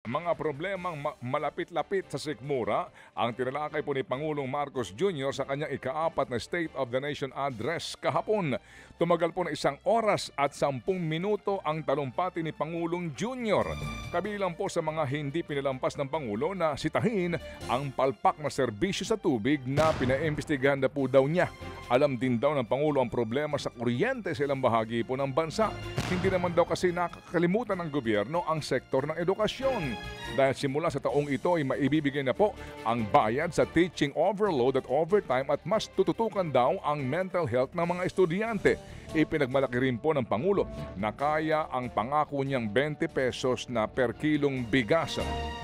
mga problemang malapit-lapit sa sikmura ang tinalakay po ni Pangulong Marcos Jr. sa kanyang ika-4 na State of the Nation Address kahapon. Tumagal po na 1 oras at 10 minuto ang talumpati ni Pangulong Jr. Kabilang po sa mga hindi pinilampas ng Pangulo na sitahin ang palpak na serbisyo sa tubig na pinaimbestigahan na po daw niya. Alam din daw ng Pangulo ang problema sa kuryente sa ilang bahagi po ng bansa. Hindi naman daw kasi nakakalimutan ng gobyerno ang sektor ng edukasyon. Dahil simula sa taong ito ay maibibigay na po ang bayad sa teaching overload at overtime at mas tututukan daw ang mental health ng mga estudyante. Ipinagmalaki rin po ng Pangulo na kaya ang pangako niyang 20 pesos na per kilong bigas.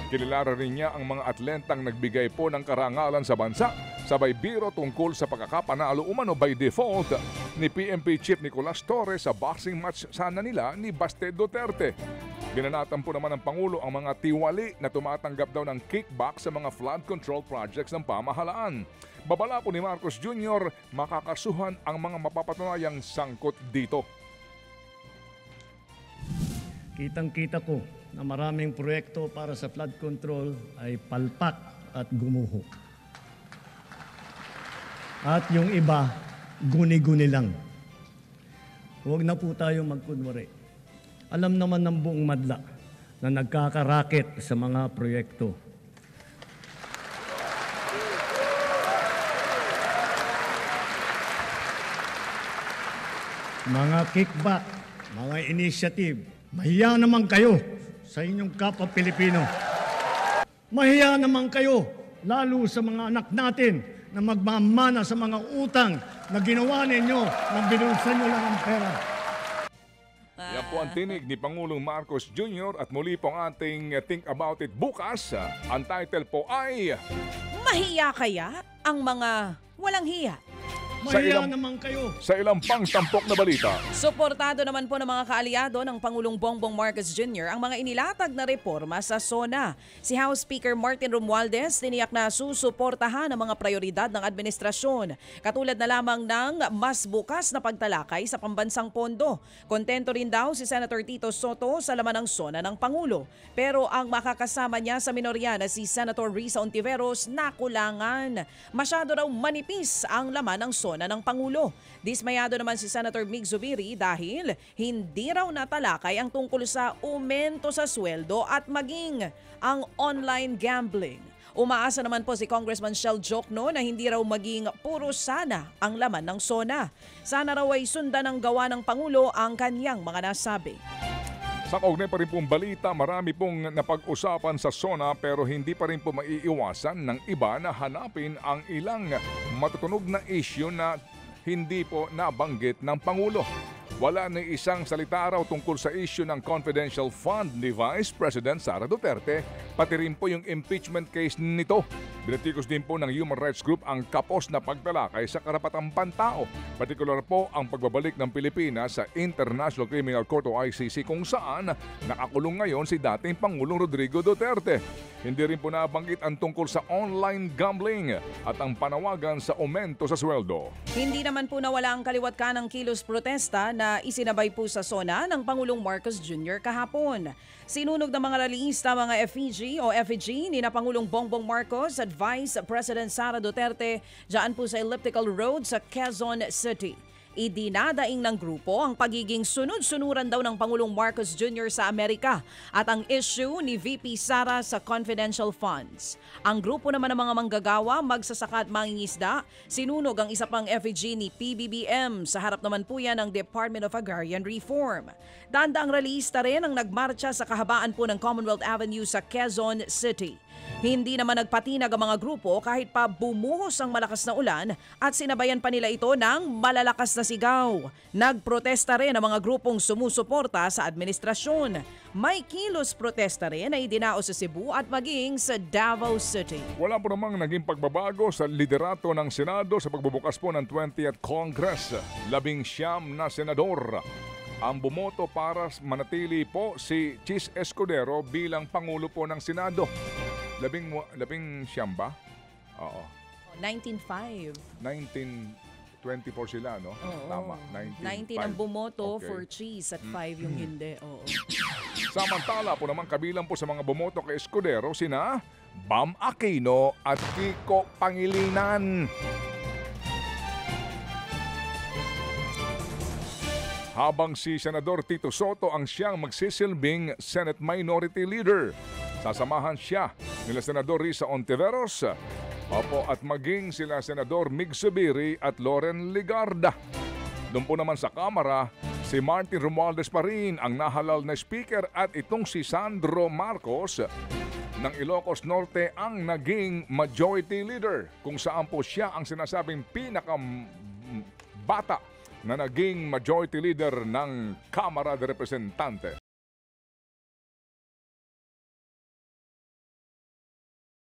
Kilala rin niya ang mga atlentang nagbigay po ng karangalan sa bansa. Sabay biro tungkol sa pagkakapanalo umano by default ni PNP Chief Nicolas Torres sa boxing match sana nila ni Baste Duterte. Binanatan po naman ng Pangulo ang mga tiwali na tumatanggap daw ng kickback sa mga flood control projects ng pamahalaan. Babala po ni Marcos Jr. makakasuhan ang mga mapapatunayang sangkot dito. Kitang-kita ko na maraming proyekto para sa flood control ay palpak at gumuho. At yung iba, guni-guni lang. Huwag na po tayo magkunwari. Alam naman ng buong madla na nagkakaraket sa mga proyekto. Mga kickback, mga initiative, mahiya naman kayo sa inyong kapwa Pilipino. Mahiya naman kayo, lalo sa mga anak natin na magmamana sa mga utang na ginawa ninyo nang binulsan nyo lang ang pera. Yan po ang tinig ni Pangulong Marcos Jr. at muli po ang ating Think About It bukas. Ang title po ay Mahiya kaya ang mga walang hiya? Mahiya naman kayo. Sa ilang pang tampok na balita. Suportado naman po ng mga kaalyado ng Pangulong Bongbong Marcos Jr. ang mga inilatag na reforma sa SONA. Si House Speaker Martin Romualdez tiniyak na susuportahan ang mga prioridad ng administrasyon, katulad na lamang ng mas bukas na pagtalakay sa pambansang pondo. Kontento rin daw si Senator Tito Soto sa laman ng SONA ng Pangulo. Pero ang makakasama niya sa minorya na si Senator Risa Ontiveros nakulangan. Masyado raw manipis ang laman ng SONA ng Pangulo. Dismayado naman si Senator Mig Zubiri dahil hindi raw natalakay ang tungkol sa aumento sa sweldo at maging ang online gambling. Umaasa naman po si Congressman Shell Jokno na hindi raw maging puro sana ang laman ng SONA. Sana raw ay sundan ng gawa ng Pangulo ang kanyang mga nasabi. Sa kaugnay pa rin pong balita, marami pong napag-usapan sa SONA pero hindi pa rin po maiiwasan ng iba na hanapin ang ilang matutunog na issue na hindi po nabanggit ng Pangulo. Wala na isang salita raw tungkol sa issue ng confidential fund ni Vice President Sara Duterte, pati rin po yung impeachment case nito. Binatikos din po ng Human Rights Group ang kapos na pagtalakay sa karapatang pantao, partikular po ang pagbabalik ng Pilipinas sa International Criminal Court o ICC kung saan nakakulong ngayon si dating Pangulong Rodrigo Duterte. Hindi rin po nabanggit ang tungkol sa online gambling at ang panawagan sa aumento sa sweldo. Hindi naman po nawala ang kaliwat ka ng kilos protesta na isinabay po sa SONA ng Pangulong Marcos Jr. kahapon. Sinunog ng mga rallyista mga effigy ni na Pangulong Bongbong Marcos at Vice President Sara Duterte dyan po sa Elliptical Road sa Quezon City. Idinadaing ng grupo ang pagiging sunod-sunuran daw ng Pangulong Marcos Jr. sa Amerika at ang issue ni VP Sara sa confidential funds. Ang grupo naman ng mga manggagawa, magsasaka at mangingisda, sinunog ang isa pang effigy ni PBBM. Sa harap naman po yan ng Department of Agrarian Reform. Dandaang rallyista rin ang nagmarcha sa kahabaan po ng Commonwealth Avenue sa Quezon City. Hindi naman nagpatinag ang mga grupo kahit pa bumuhos ang malakas na ulan at sinabayan pa nila ito ng malalakas na sigaw. Nagprotesta rin ang mga grupong sumusuporta sa administrasyon. May kilos protesta rin na idinao sa Cebu at maging sa Davao City. Wala po namang naging pagbabago sa liderato ng Senado sa pagbubukas po ng 20th Congress. 19 na senador ang bumoto para manatili po si Chis Escudero bilang Pangulo po ng Senado. 19 ba? Oo. 19-5. 24 sila, no? Oo. Tama, 19 ang bumoto Okay. for cheese at 5 yung hindi. Oo. Samantala po naman kabilang po sa mga bumoto kay Escudero sina Bam Aquino at Kiko Pangilinan. Habang si Senador Tito Soto ang siyang magsisilbing Senate Minority Leader. Sasamahan siya nila Senador Risa Ontiveros, at maging sila Senador Mig Zubiri at Loren Ligarda. Doon po naman sa Kamara, si Martin Romualdez pa rin ang nahalal na speaker at itong si Sandro Marcos ng Ilocos Norte ang naging majority leader kung saan po siya ang sinasabing pinakabata na naging majority leader ng Kamara de Representante.